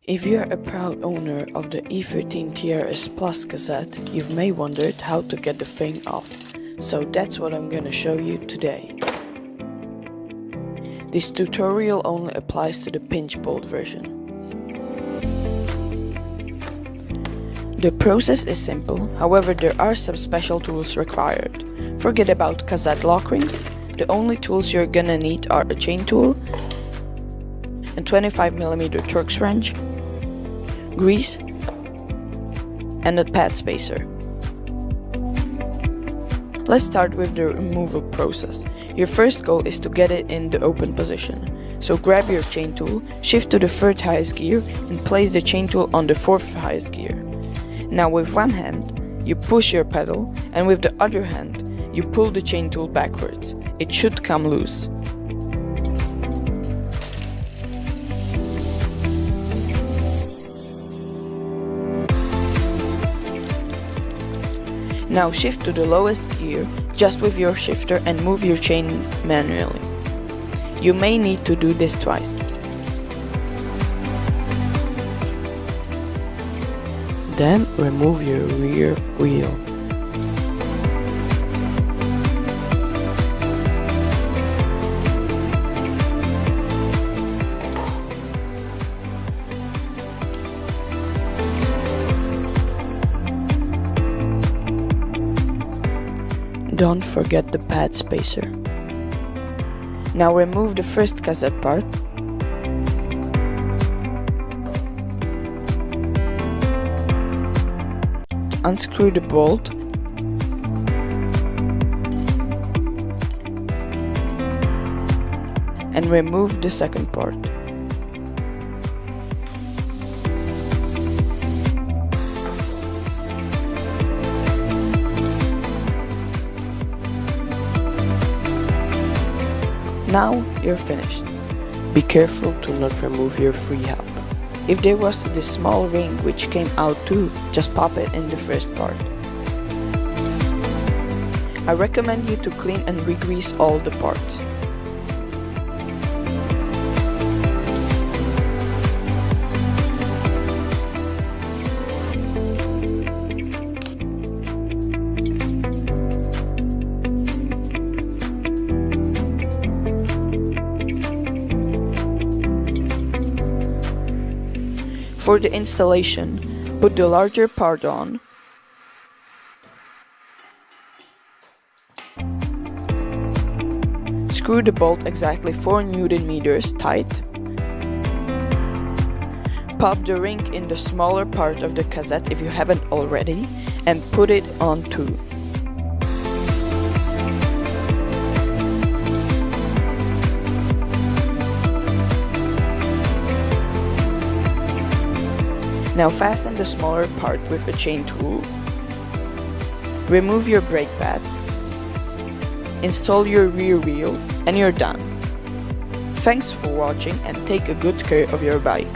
If you're a proud owner of the E13 TRS Plus cassette, you've may wondered how to get the thing off, so that's what I'm gonna show you today. This tutorial only applies to the pinch bolt version. The process is simple, however there are some special tools required. Forget about cassette lock rings, the only tools you're gonna need are a chain tool, a 25mm Torx wrench, grease, and a pad spacer. Let's start with the removal process. Your first goal is to get it in the open position. So grab your chain tool, shift to the third highest gear, and place the chain tool on the fourth highest gear. Now with one hand, you push your pedal, and with the other hand, you pull the chain tool backwards. It should come loose. Now shift to the lowest gear just with your shifter and move your chain manually. You may need to do this twice. Then remove your rear wheel. Don't forget the pad spacer. Now remove the first cassette part. Unscrew the bolt. And remove the second part. Now you're finished. Be careful to not remove your free hub. If there was this small ring which came out too, just pop it in the first part. I recommend you to clean and re-grease all the parts. For the installation, put the larger part on, screw the bolt exactly 4 Nm tight, pop the ring in the smaller part of the cassette if you haven't already, and put it on too. Now fasten the smaller part with a chain tool. Remove your brake pad. Install your rear wheel and you're done. Thanks for watching and take a good care of your bike.